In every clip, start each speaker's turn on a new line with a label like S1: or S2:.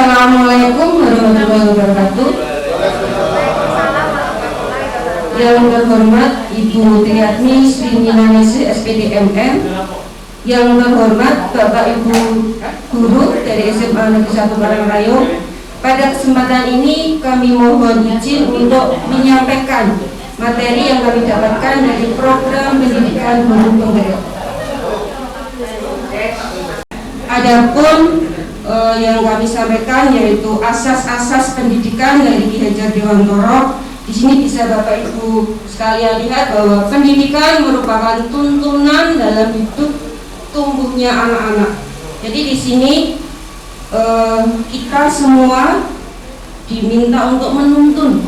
S1: Assalamualaikum warahmatullahi wabarakatuh. Yang terhormat Ibu Triatmi Sri Ninanese SPD MM, yang terhormat Bapak Ibu Guru dari SMA Negeri 1 Karangayung. Pada kesempatan ini kami mohon izin untuk menyampaikan materi yang kami dapatkan dari program pendidikan guru penggerak. Adapun yang kami sampaikan yaitu asas-asas pendidikan dari Ki Hajar Dewantoro. Di sini bisa Bapak Ibu sekalian lihat bahwa pendidikan merupakan tuntunan dalam hidup tumbuhnya anak-anak. Jadi di sini kita semua diminta untuk menuntun,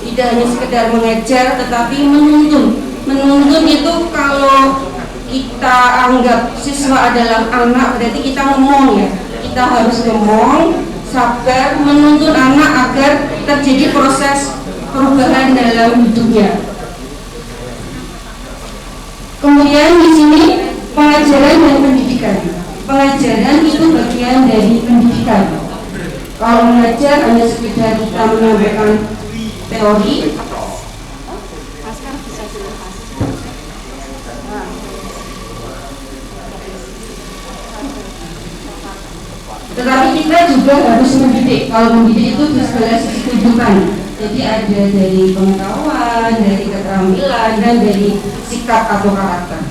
S1: tidak hanya sekedar mengajar tetapi menuntun. Menuntun itu kalau kita anggap siswa adalah anak, berarti kita ngomong ya, kita harus ngomong, sabar, menuntun anak agar terjadi proses perubahan dalam hidupnya. Kemudian di sini pengajaran dan pendidikan. Pengajaran itu bagian dari pendidikan. Kalau mengajar hanya sekedar kita menyampaikan teori, tetapi kita juga harus mendidik. Kalau mendidik itu di segala sisi kehidupan. Jadi ada dari pengetahuan, dari keterampilan, dan dari sikap atau karakter.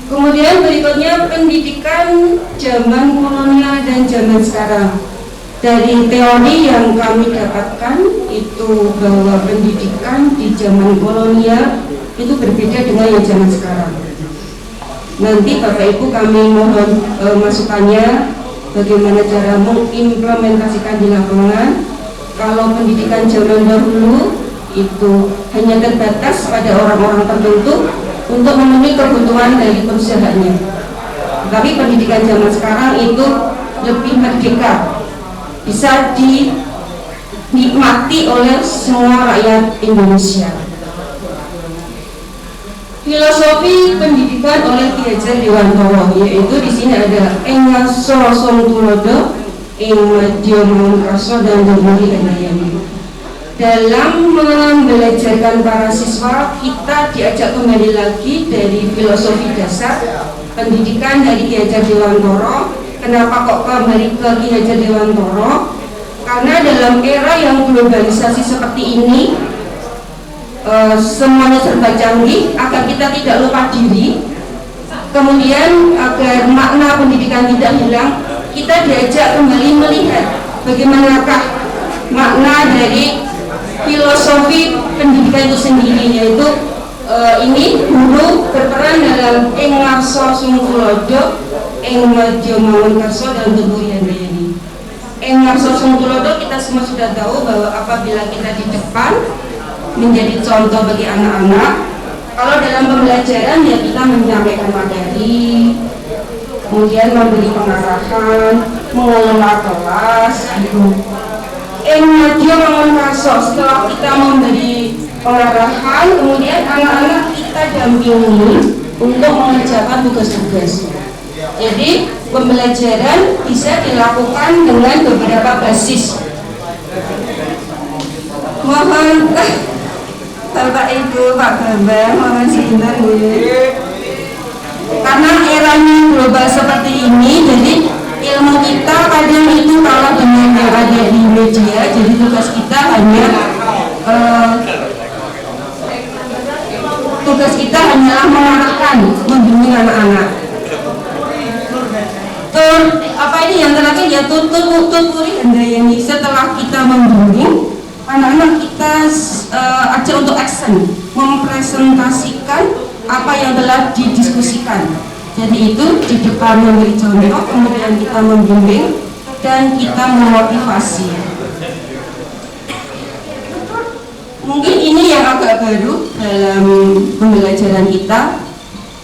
S1: Kemudian berikutnya pendidikan zaman kolonial dan zaman sekarang. Dari teori yang kami dapatkan itu bahwa pendidikan di zaman kolonial itu berbeda dengan yang zaman sekarang. Nanti Bapak Ibu kami mohon masukannya bagaimana cara mengimplementasikan di lapangan. Kalau pendidikan zaman dahulu itu hanya terbatas pada orang-orang tertentu untuk memenuhi kebutuhan dari perusahaannya. Tapi pendidikan zaman sekarang itu lebih merdeka, bisa dinikmati oleh semua rakyat Indonesia. Filosofi pendidikan oleh Ki Hajar Dewantoro, yaitu di sini ada Engaso Songtulodo, Engmadyo Mangkarso dan Deburi Handayani. Dalam membelajarkan para siswa, kita diajak kembali lagi dari filosofi dasar pendidikan dari Ki Hajar Dewantoro. Kenapa kok kembali ke Ki Hajar Dewantoro? Karena dalam era yang globalisasi seperti ini, semuanya serba canggih, agar kita tidak lupa diri. Kemudian agar makna pendidikan tidak hilang, kita diajak kembali melihat bagaimanakah makna dari filosofi pendidikan itu sendiri, yaitu ini guru berperan dalam Engaso Songtulodo, Engmadyo Mangkarso dan Deburi Handayani. Engaso Songtulodo kita semua sudah tahu bahwa apabila kita di depan menjadi contoh bagi anak-anak. Kalau dalam pembelajaran ya kita menyampaikan materi, kemudian memberi pengarahan, mengelola kelas gitu. Engmadyo Mangkarso, setelah kita memberi pengarahan, kemudian anak-anak kita dampingi untuk mengerjakan tugas-tugas. Jadi pembelajaran bisa dilakukan dengan beberapa basis. Mohon Bapak Ibu, Pak Bambang, mohon sebentar ya. Karena eranya global seperti ini, jadi ilmu kita kadang itu kalah dengan yang ada di media. Jadi tugas kita hanyalah mengarahkan, membimbing anak-anak. Apa ini yang terakhir ya, Deburi Handayani. Setelah kita membimbing anak-anak, kita ajak untuk action, mempresentasikan apa yang telah didiskusikan. Jadi itu di depan memberi contoh, kemudian kita membimbing dan kita memotivasi. Mungkin ini yang agak baru dalam pembelajaran kita,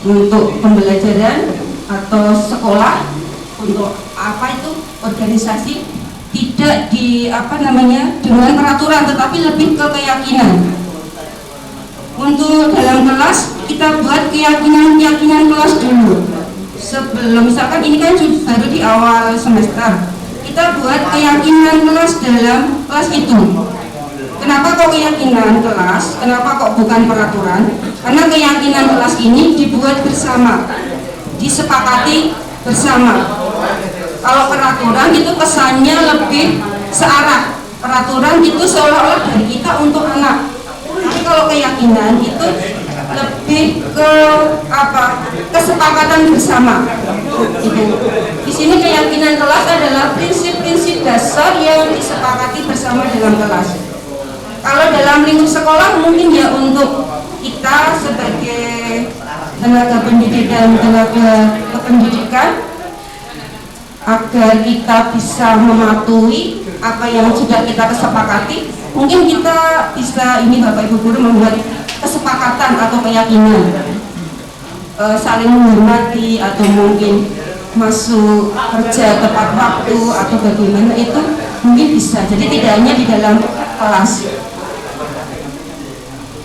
S1: untuk pembelajaran atau sekolah, untuk apa itu organisasi, tidak dengan peraturan, tetapi lebih ke keyakinan. Untuk dalam kelas kita buat keyakinan kelas dulu. sebelum misalkan ini kan baru di awal semester, kita buat keyakinan kelas dalam kelas itu. Kenapa kok keyakinan kelas? Kenapa kok bukan peraturan? Karena keyakinan kelas ini dibuat bersama, disepakati bersama. Kalau peraturan itu kesannya lebih searah. Peraturan itu seolah-olah dari kita untuk anak. Tapi kalau keyakinan itu lebih ke apa? Kesepakatan bersama. Gitu. Di sini keyakinan kelas adalah prinsip-prinsip dasar yang disepakati bersama dalam kelas. Kalau dalam lingkup sekolah mungkin ya untuk kita sebagai tenaga pendidik dan tenaga kependidikan agar kita bisa mematuhi apa yang sudah kita kesepakati, mungkin kita bisa ini Bapak Ibu Guru membuat kesepakatan atau keyakinan saling menghormati atau mungkin masuk kerja tepat waktu atau bagaimana itu mungkin bisa. Jadi tidak hanya di dalam kelas.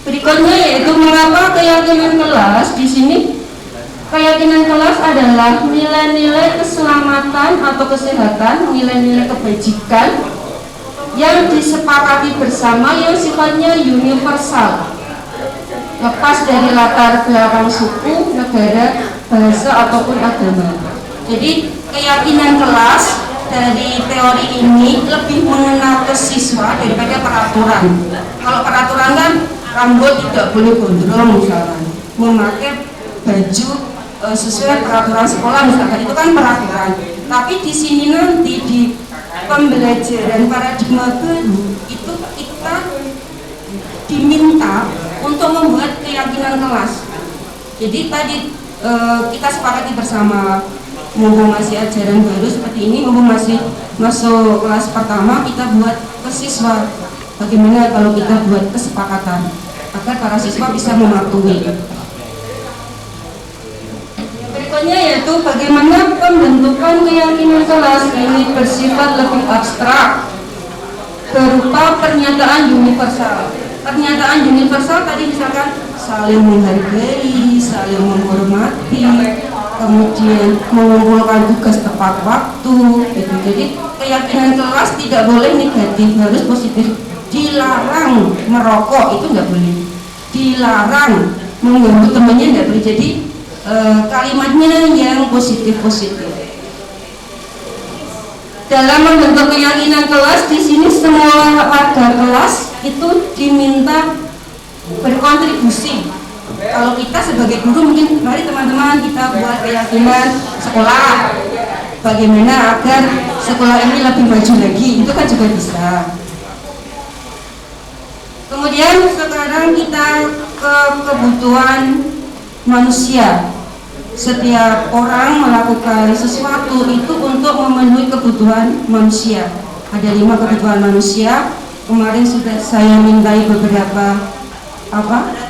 S1: Berikutnya yaitu mengapa keyakinan kelas di sini. Keyakinan kelas adalah nilai-nilai keselamatan atau kesehatan, nilai-nilai kebajikan yang disepakati bersama yang sifatnya universal, lepas dari latar belakang suku, negara, bahasa ataupun agama. Jadi keyakinan kelas dari teori ini lebih mengenal ke siswa daripada peraturan. Kalau peraturan kan rambut tidak boleh gondrong misalkan, memakai baju sesuai peraturan sekolah misalkan, itu kan peraturan. Tapi di sini nanti di pembelajaran paradigma baru itu kita diminta untuk membuat keyakinan kelas. Jadi tadi kita sepakati bersama, mumpung masih ajaran baru seperti ini, mumpung masih masuk kelas pertama, kita buat ke siswa bagaimana kalau kita buat kesepakatan agar para siswa bisa mematuhi. Berikutnya yaitu bagaimana pembentukan keyakinan kelas ini bersifat lebih abstrak berupa pernyataan universal. Pernyataan universal tadi misalkan saling menghargai, saling menghormati, kemudian mengumpulkan tugas tepat waktu gitu. Jadi keyakinan kelas tidak boleh negatif, harus positif. Dilarang merokok itu nggak boleh, dilarang mengganggu temannya nggak boleh. Jadi kalimatnya yang positif. Dalam membentuk keyakinan kelas di sini semua warga kelas itu diminta berkontribusi. Kalau kita sebagai guru mungkin mari teman-teman kita buat keyakinan sekolah, bagaimana agar sekolah ini lebih maju lagi, itu kan juga bisa. Kemudian sekarang kita ke kebutuhan manusia. Setiap orang melakukan sesuatu itu untuk memenuhi kebutuhan manusia. Ada 5 kebutuhan manusia. Kemarin sudah saya mintai beberapa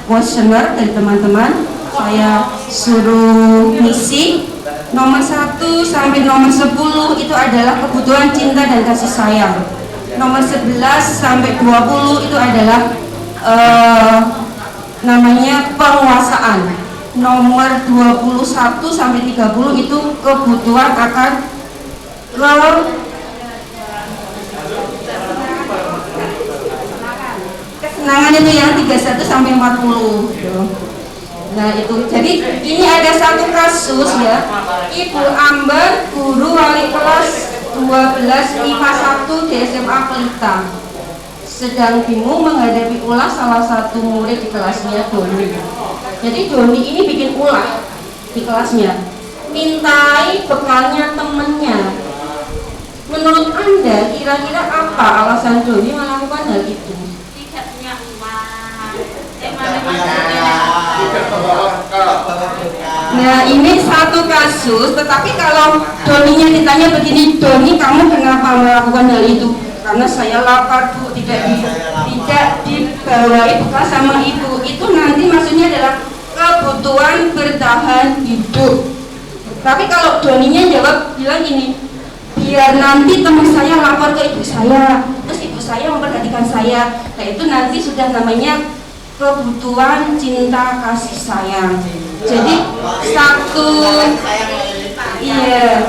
S1: kuesioner dari teman-teman. Saya suruh ngisi nomor 1 sampai nomor 10 itu adalah kebutuhan cinta dan kasih sayang. Nomor 11 sampai 20 itu adalah namanya penguasaan. Nomor 21 sampai 30 itu kebutuhan akan kesenangan, itu yang 31 sampai 40 gitu. Nah itu, jadi ini ada satu kasus ya, Ibu Amber, guru wali kelas 12 IPA 1 di SMA Pelita, sedang bingung menghadapi ulah salah satu murid di kelasnya, Doni. Jadi Doni ini bikin ulah di kelasnya, mintai bekalnya temennya. Menurut Anda kira-kira apa alasan Doni melakukan hal itu?
S2: Tidak punya uang.
S1: Nah ini satu kasus, tetapi kalau Doninya ditanya begini, Doni kamu kenapa melakukan hal itu? Karena saya lapar Bu, tidak dibawahi bekal sama ibu. Itu nanti maksudnya adalah kebutuhan bertahan hidup. Tapi kalau Doninya jawab bilang gini, biar nanti teman saya lapor ke ibu saya, terus ibu saya memperhatikan saya. Nah itu nanti sudah namanya kebutuhan cinta kasih sayang. Jadi satu Iya.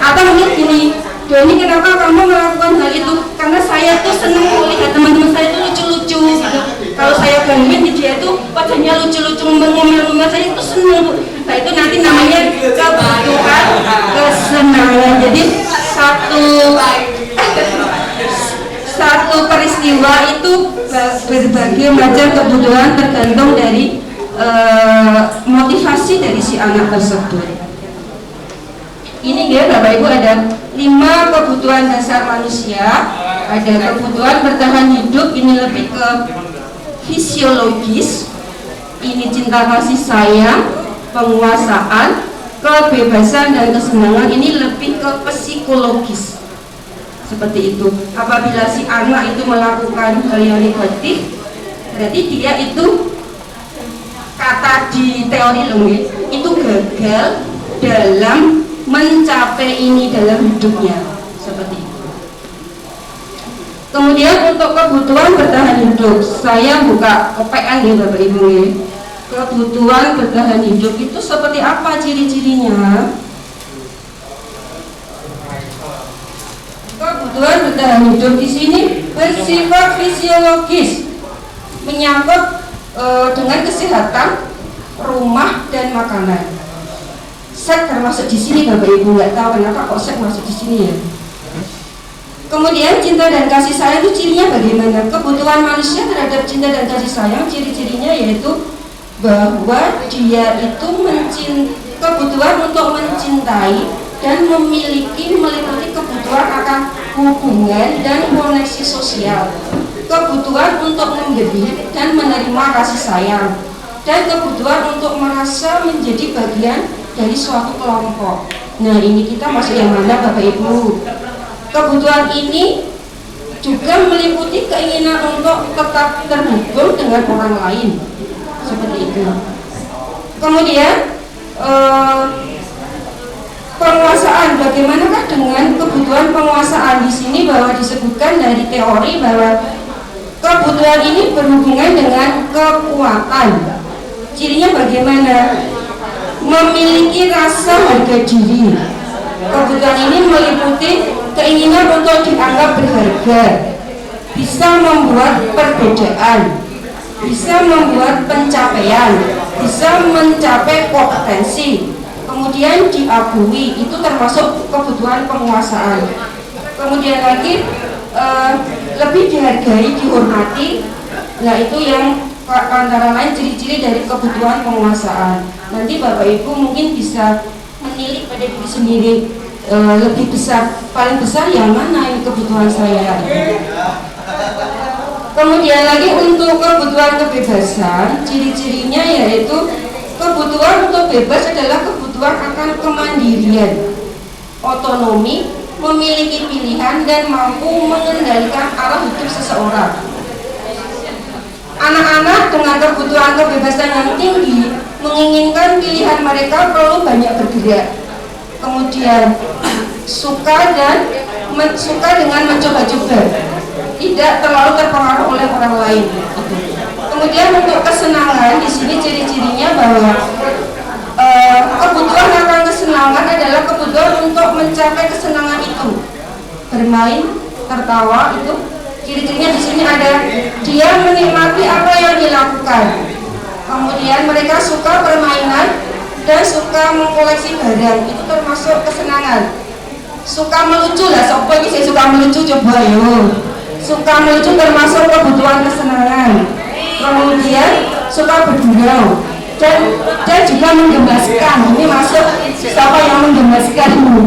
S1: Atau mungkin gini, Doni kenapa kamu melakukan hal itu? Karena saya tuh seneng melihat teman-teman saya itu lucu-lucu gitu. Kalau saya gangguin dia tuh wajahnya lucu-lucu, ngomel-ngomel, saya itu seneng. Nah itu nanti namanya kebutuhan kesenangan. Jadi satu peristiwa itu berbagai macam kebutuhan tergantung dari motivasi dari si anak tersebut. Ini ya Bapak Ibu, ada 5 kebutuhan dasar manusia. Ada kebutuhan bertahan hidup, ini lebih ke fisiologis, ini cinta kasih sayang, penguasaan, kebebasan dan kesenangan, ini lebih ke psikologis. Seperti itu. Apabila si anak itu melakukan hal yang negatif, berarti dia itu, kata di teori Lungit, itu gagal dalam mencapai ini dalam hidupnya, seperti itu. Kemudian untuk kebutuhan bertahan hidup, saya buka kepean ya Bapak Ibu ya. Kebutuhan bertahan hidup itu seperti apa ciri-cirinya? Kebutuhan bertahan hidup di sini bersifat fisiologis, menyangkut dengan kesehatan, rumah dan makanan. Seks termasuk di sini Bapak Ibu, nggak tahu kenapa kok seks masuk di sini ya. Kemudian cinta dan kasih sayang itu cirinya bagaimana? Kebutuhan manusia terhadap cinta dan kasih sayang ciri-cirinya yaitu bahwa dia itu kebutuhan untuk mencintai dan memiliki meliputi kebutuhan akan hubungan dan koneksi sosial, kebutuhan untuk memberi dan menerima kasih sayang, dan kebutuhan untuk merasa menjadi bagian dari suatu kelompok. Nah ini kita masuk yang mana Bapak Ibu? Kebutuhan ini juga meliputi keinginan untuk tetap terhubung dengan orang lain, seperti itu. Kemudian penguasaan, bagaimanakah dengan kebutuhan penguasaan? Di sini bahwa disebutkan dari teori bahwa kebutuhan ini berhubungan dengan kekuatan. Cirinya bagaimana? Memiliki rasa harga diri. Kebutuhan ini meliputi keinginan untuk dianggap berharga, bisa membuat perbedaan, bisa membuat pencapaian, bisa mencapai kompetensi, kemudian diakui, itu termasuk kebutuhan penguasaan. Kemudian lagi lebih dihargai, dihormati. Nah itu yang antara lain ciri-ciri dari kebutuhan penguasaan. Nanti Bapak Ibu mungkin bisa menilik pada diri sendiri, lebih besar, paling besar yang mana yang kebutuhan saya. Kemudian lagi untuk kebutuhan kebebasan, ciri-cirinya yaitu kebutuhan untuk bebas adalah kebutuhan akan kemandirian, otonomi, memiliki pilihan dan mampu mengendalikan arah hidup seseorang. Anak-anak dengan kebutuhan kebebasan yang tinggi menginginkan pilihan mereka perlu banyak bergerak, kemudian suka dengan mencoba-coba, tidak terlalu terpengaruh oleh orang lain. Kemudian untuk kesenangan, di sini ciri-cirinya bahwa kebutuhan akan kesenangan adalah kebutuhan untuk mencapai kesenangan itu, bermain, tertawa, itu ciri-cirinya di sini ada dia menikmati apa yang dilakukan. Kemudian mereka suka permainan dan suka mengkoleksi barang, itu termasuk kesenangan. Suka melucu lah, sopo ini saya suka melucu, coba yuk. Suka melucu termasuk kebutuhan kesenangan. Kemudian suka bergurau dan juga menggemaskan, ini masuk siapa yang menggemaskan ini,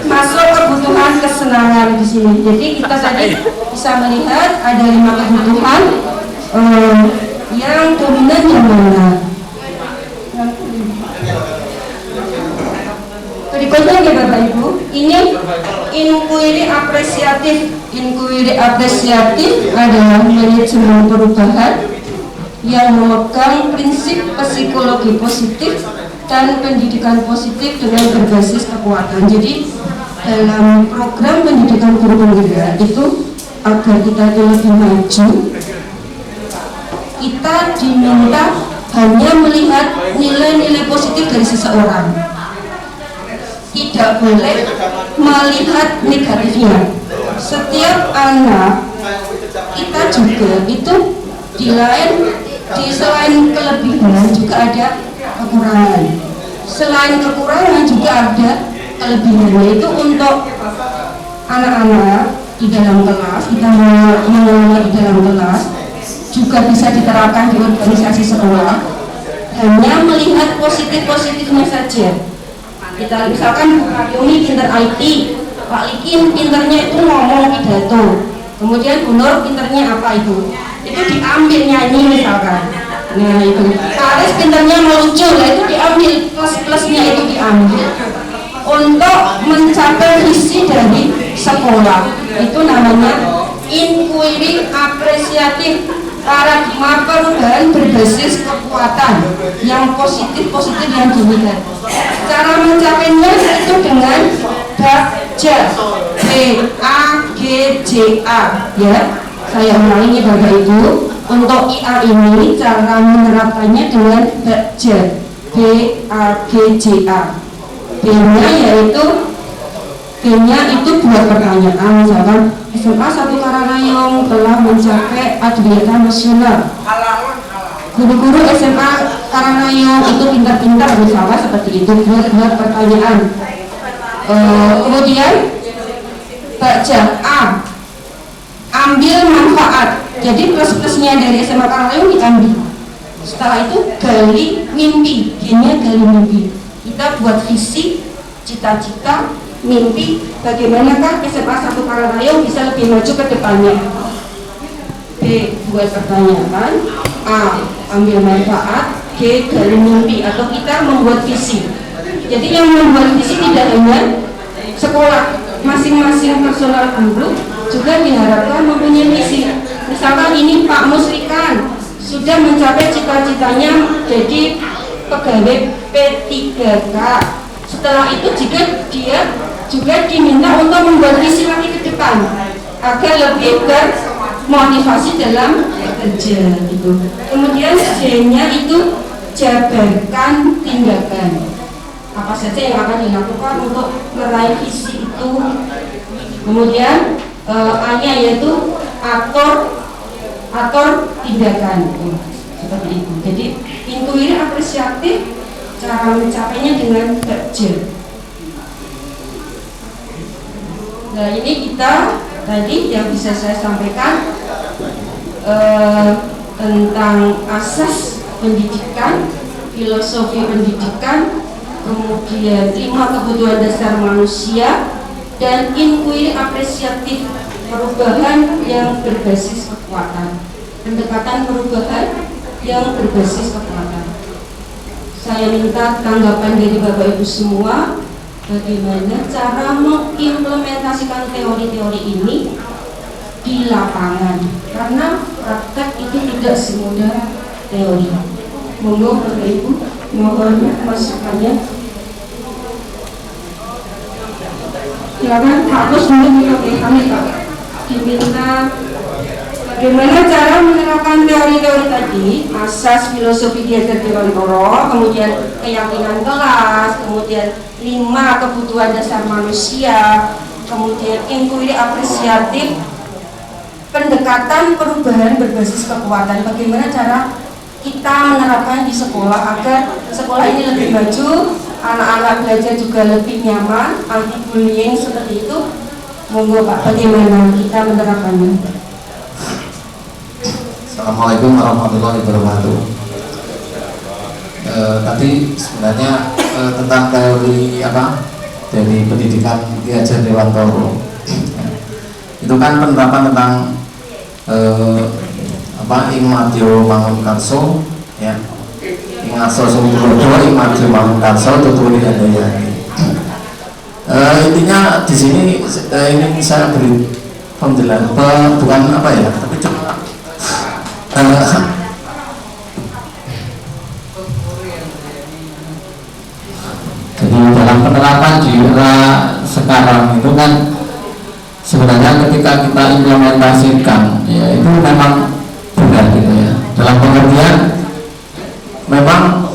S1: masuk kebutuhan kesenangan di sini. Jadi kita tadi bisa melihat ada 5 kebutuhan yang dominan yang mana. Berikutnya ya Bapak Ibu, ini inquiry apresiatif. Inquiry apresiatif adalah manajemen perubahan yang memegang prinsip psikologi positif dan pendidikan positif dengan berbasis kekuatan. Jadi dalam program pendidikan guru penggerak itu, agar kita lebih maju, kita diminta hanya melihat nilai-nilai positif dari seseorang. tidak boleh melihat negatifnya. Setiap anak kita juga itu di selain kelebihan juga ada kekurangan. Selain kekurangan juga ada kelebihan, yaitu untuk anak-anak di dalam kelas, kita mengelola di dalam kelas juga bisa diterapkan di organisasi sekolah. Hanya melihat positifnya saja. Kita misalkan Pak Yoni pinter IT, Pak Likin pinternya itu ngomong pidato, kemudian Bu Nur pinternya apa itu diambil nyanyi misalkan. Nah itu Karis pinternya melucu, lah itu diambil, plus-plusnya itu diambil untuk mencapai visi dari sekolah. Itu namanya inquiry apresiatif, paradigma perubahan berbasis kekuatan yang positif yang dilihat. Cara mencapainya itu dengan BAGJA, BAGJA, ya. Saya ulangi Bapak Ibu, untuk IA ini cara menerapkannya dengan BAGJA, BAGJA. B-nya yaitu B-nya itu buat pertanyaan, misalkan SMA 1 Karangayung telah mencapai adilitas nasional. Guru-guru SMA Karangayung itu pintar-pintar, misalnya seperti itu, buat pertanyaan. Kemudian baca A, ambil manfaat. Jadi plus-plusnya dari SMA Karangayung diambil. Setelah itu gali mimpi, G-nya gali mimpi. Kita buat visi, cita-cita, mimpi, bagaimanakah SMA 1 Karangayung bisa lebih maju ke depannya. B, buat pertanyaan. A, ambil manfaat. G, gali mimpi, atau kita membuat visi. Jadi yang membuat visi tidak hanya sekolah, masing-masing personal guru juga diharapkan mempunyai visi. Misalkan ini Pak Musrikan sudah mencapai cita-citanya jadi pegawai P3K. Setelah itu jika dia juga diminta untuk membuat visi lagi ke depan agar lebih termotivasi dalam bekerja gitu. Kemudian J-nya itu jabarkan tindakan. Apa saja yang akan dilakukan untuk meraih visi itu. Kemudian A-nya yaitu atur tindakan. Seperti itu. Jadi inquiry apresiatif, cara mencapainya dengan kerja. Nah ini kita tadi yang bisa saya sampaikan tentang asas pendidikan, filosofi pendidikan, kemudian 5 kebutuhan dasar manusia, dan inquiry apresiatif, perubahan yang berbasis kekuatan, pendekatan perubahan yang berbasis kekuatan. Saya minta tanggapan dari Bapak Ibu semua, bagaimana cara mengimplementasikan teori-teori ini di lapangan, karena praktek itu tidak semudah teori. Monggo Bapak Ibu, mohon masukannya. Silakan Pak Gus dulu, kami Pak diminta bagaimana cara menerapkan teori-teori tadi, asas filosofi diajar Dewantoro, kemudian keyakinan kelas, kemudian 5 kebutuhan dasar manusia, kemudian inquiry apresiatif, pendekatan perubahan berbasis kekuatan. Bagaimana cara kita menerapkan di sekolah agar sekolah ini lebih maju, anak-anak belajar juga lebih nyaman, anti bullying seperti itu. Monggo Pak, bagaimana kita menerapkannya?
S3: Assalamualaikum warahmatullahi wabarakatuh. Tadi sebenarnya tentang teori dari pendidikan Ki Hajar Dewantoro, itu kan penerapan tentang Imadyo Mangunkarso, ya, Ingarso Sumberdo, Imadyo Mangunkarso, Tutuli Handayani. Intinya di sini ini saya beri penjelasan, bukan tapi cuma jadi dalam penerapan di era sekarang itu kan sebenarnya ketika kita implementasikan, ya itu memang benar gitu ya, dalam pengertian memang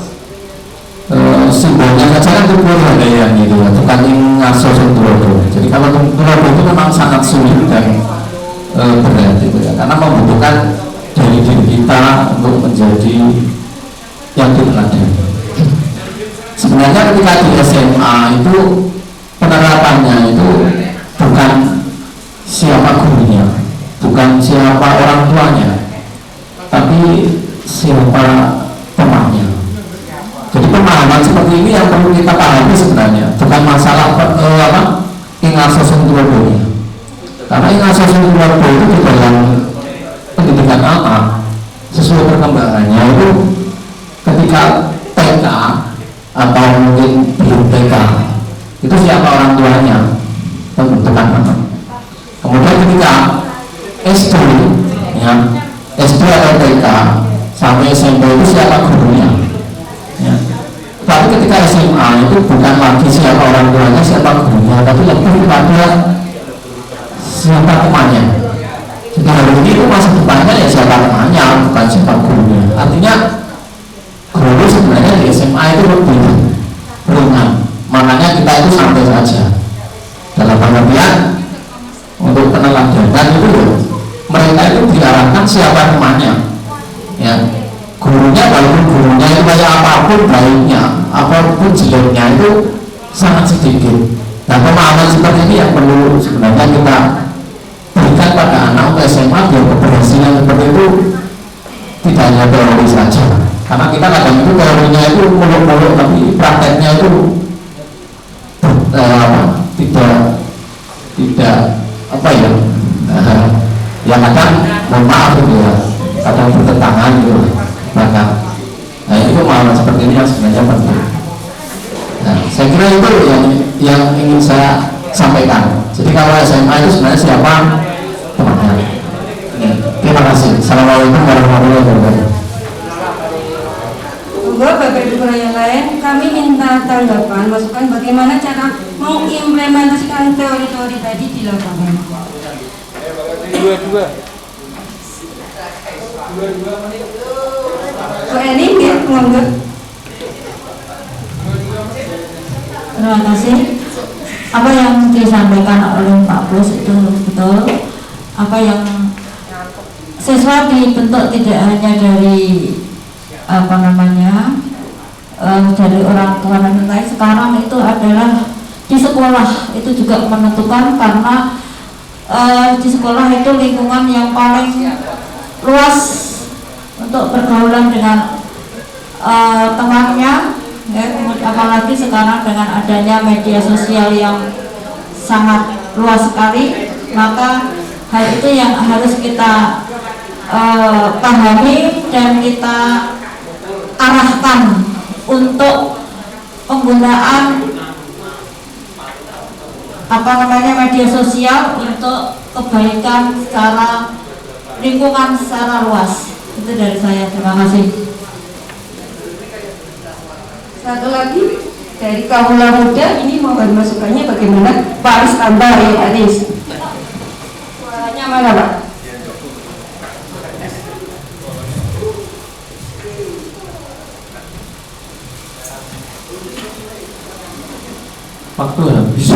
S3: simbolnya saja kan itu Purwodaya gitu ya, bukan yang ngaso Tulodo. Jadi kalau Tulodo itu memang sangat sulit dan berat gitu ya, karena membutuhkan dari diri kita untuk menjadi yang teladan. Sebenarnya ketika di SMA itu penerapannya itu bukan siapa gurunya, bukan siapa orang tuanya, tapi siapa temannya. Jadi pemahaman seperti ini yang perlu kita pahami sebenarnya, bukan masalah ingasosun tulodonya. Karena ingasosun tulodo itu di dalam pendidikan anak sesuai perkembangannya itu ketika TK atau mungkin belum TK itu siapa orang tuanya, pembentukan anak. Kemudian ketika SD ya, SD atau TK sampai SMP itu siapa gurunya ya. Tapi ketika SMA itu bukan lagi siapa orang tuanya, siapa gurunya, tapi lebih kepada siapa temannya. Jadi hari ini itu masa depannya ya siapa temannya, bukan siapa gurunya. Artinya guru sebenarnya di SMA itu lebih ringan, makanya kita itu santai saja dalam pengertian untuk peneladanan itu ya, mereka itu diarahkan siapa temannya ya. Gurunya, walaupun gurunya itu kayak apapun baiknya, apapun jeleknya itu sangat sedikit. Nah, pemahaman seperti ini yang perlu sebenarnya kita berikan pada anak untuk SMA biar keberhasilan seperti itu tidak hanya teori saja. Karena kita kadang itu teorinya itu muluk-muluk, tapi prakteknya itu tidak apa ya, ya kadang mohon maaf gitu ya, kadang bertentangan gitu. Maka itu pemahaman seperti ini yang sebenarnya penting. Nah, saya kira itu yang ingin saya sampaikan. Jadi kalau SMA itu sebenarnya siapa temannya. Terima kasih. Assalamualaikum warahmatullahi wabarakatuh.
S1: Bapak Ibu yang lain, kami minta tanggapan, masukan bagaimana cara mengimplementasikan teori-teori tadi di lapangan. Dua. Ini monggo.
S2: Terima kasih. Apa yang disampaikan oleh Pak Bos itu betul. Apa yang siswa dibentuk tidak hanya dari dari orang tua dan lain-lain. Sekarang itu adalah di sekolah itu juga menentukan, karena di sekolah itu lingkungan yang paling luas untuk pergaulan dengan temannya ya. Apalagi sekarang dengan adanya media sosial yang sangat luas sekali, maka hal itu yang harus kita pahami dan kita arahkan untuk penggunaan media sosial untuk kebaikan secara lingkungan secara luas. Itu dari saya, terima kasih.
S1: Satu lagi dari kaula muda ini mohon masukannya bagaimana Pak Aris tambah ya Pak Aris. Suaranya mana Pak?
S3: Waktu habis.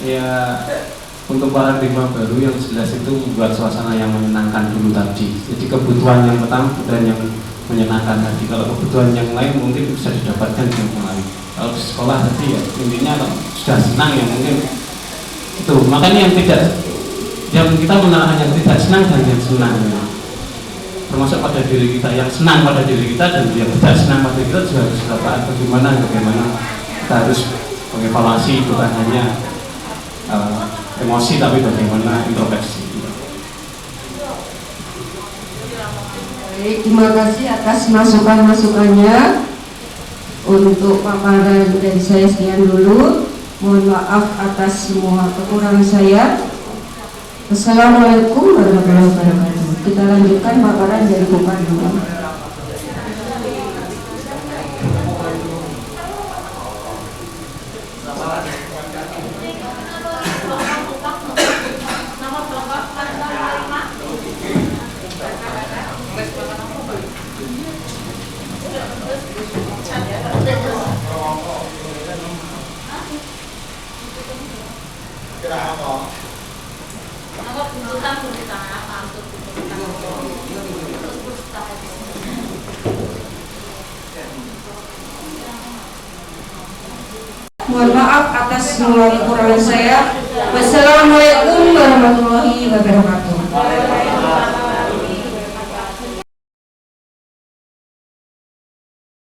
S4: Ya, untuk paradigma baru yang jelas itu membuat suasana yang menyenangkan dulu tadi. Jadi kebutuhan yang pertama dan yang menyenangkan tadi. Kalau kebutuhan yang lain mungkin bisa didapatkan di yang lain. Kalau di sekolah tadi ya intinya kalau sudah senang ya mungkin itu. Makanya yang kita menahan yang tidak senang dan yang senang ya. Termasuk pada diri kita, yang senang pada diri kita dan yang tidak senang pada kita juga harus dapat bagaimana kita harus mengevaluasi, bukan hanya emosi tapi bagaimana introspeksi.
S1: Baik, terima kasih atas masukan-masukannya. Untuk paparan dari saya sekian dulu. Mohon maaf atas semua kekurangan saya. Assalamualaikum warahmatullahi wabarakatuh. Kita lanjutkan paparan dari Bapak Ibu. Mohon maaf atas semua kekurangan saya. Wassalamualaikum warahmatullahi wabarakatuh.